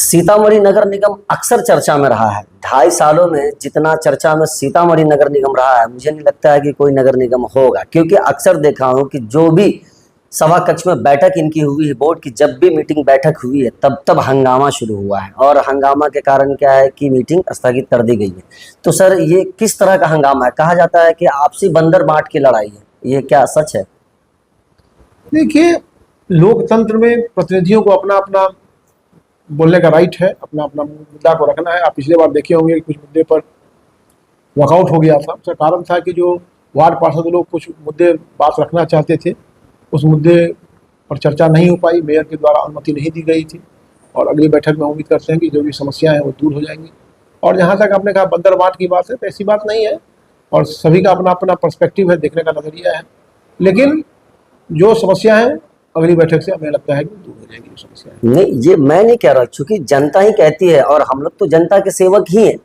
सीतामढ़ी नगर निगम अक्सर चर्चा में रहा है। 2.5 सालों में जितना चर्चा में सीतामढ़ी नगर निगम रहा है, मुझे नहीं लगता है कि कोई नगर निगम होगा, क्योंकि अक्सर देखा हूं कि जो भी सभा कक्ष में बैठक इनकी हुई है, बोर्ड की जब भी मीटिंग बैठक हुई है, तब हंगामा शुरू हुआ है। और हंगामा के कारण क्या है कि मीटिंग स्थगित कर दी गई है। तो सर, ये किस तरह का हंगामा है? कहा जाता है कि आपसी बंदर बांट की लड़ाई है, ये क्या सच है? देखिए, लोकतंत्र में प्रतिनिधियों को अपना अपना बोलने का राइट है, अपना अपना मुद्दा को रखना है। आप पिछले बार देखे होंगे कि कुछ मुद्दे पर वॉकआउट हो गया था। उसका कारण था कि जो वार्ड पार्षद लोग कुछ मुद्दे बात रखना चाहते थे, उस मुद्दे पर चर्चा नहीं हो पाई, मेयर के द्वारा अनुमति नहीं दी गई थी। और अगली बैठक में उम्मीद करते हैं कि जो भी समस्याएं हैं वो दूर हो जाएंगी। और जहाँ तक आपने कहा बंदर बांट की बात है, तो ऐसी बात नहीं है, और सभी का अपना अपना पर्सपेक्टिव है, देखने का नजरिया है। लेकिन जो समस्या है अगली बैठक से हमें लगता है कि दूर हो जाएगी जो समस्या है। नहीं, ये मैं नहीं कह रहा, क्योंकि जनता ही कहती है और हम लोग तो जनता के सेवक ही हैं।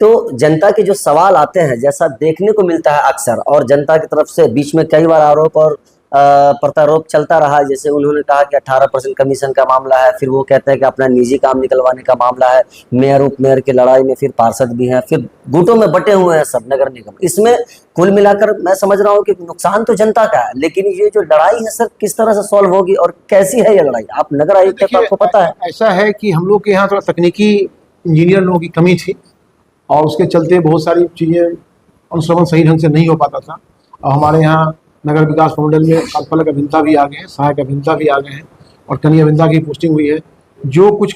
तो जनता के जो सवाल आते हैं, जैसा देखने को मिलता है अक्सर, और जनता की तरफ से बीच में कई बार आरोप और प्रत्यारोप चलता रहा। जैसे उन्होंने कहा कि 18% कमीशन का मामला है, फिर वो कहते हैं कि अपना निजी काम निकलवाने का मामला है, मेयर उपमेयर की लड़ाई में फिर पार्षद भी हैं, फिर गुटों में बटे हुए हैं सब नगर निगम। इसमें कुल मिलाकर मैं समझ रहा हूँ कि नुकसान तो जनता का है, लेकिन ये जो लड़ाई है सर, किस तरह से सॉल्व होगी और कैसी है ये लड़ाई? आप नगर आयुक्त हैं तो आपको पता है। ऐसा है कि हम लोग के यहाँ थोड़ा तकनीकी इंजीनियर लोगों की कमी थी, और उसके चलते बहुत सारी चीज़ें अनुश्रवण सही ढंग से नहीं हो पाता था। और हमारे यहाँ नगर विकास मंडल में कार्यपालक अभियंता भी आ गए हैं, सहायक अभियंता भी आ गए हैं, और कनीय अभियंता की पोस्टिंग हुई है। जो कुछ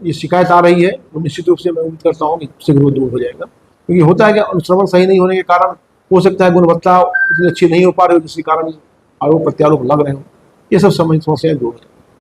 ये शिकायत आ रही है वो निश्चित रूप से मैं उम्मीद करता हूँ कि शीघ्र वो दूर हो जाएगा। क्योंकि होता है कि अनुश्रवण सही नहीं होने के कारण हो सकता है गुणवत्ता इतनी अच्छी नहीं हो पा रही हो, जिसके कारण आरोप प्रत्यारोप लग रहे हो। ये सब समस्याएं दूर हो।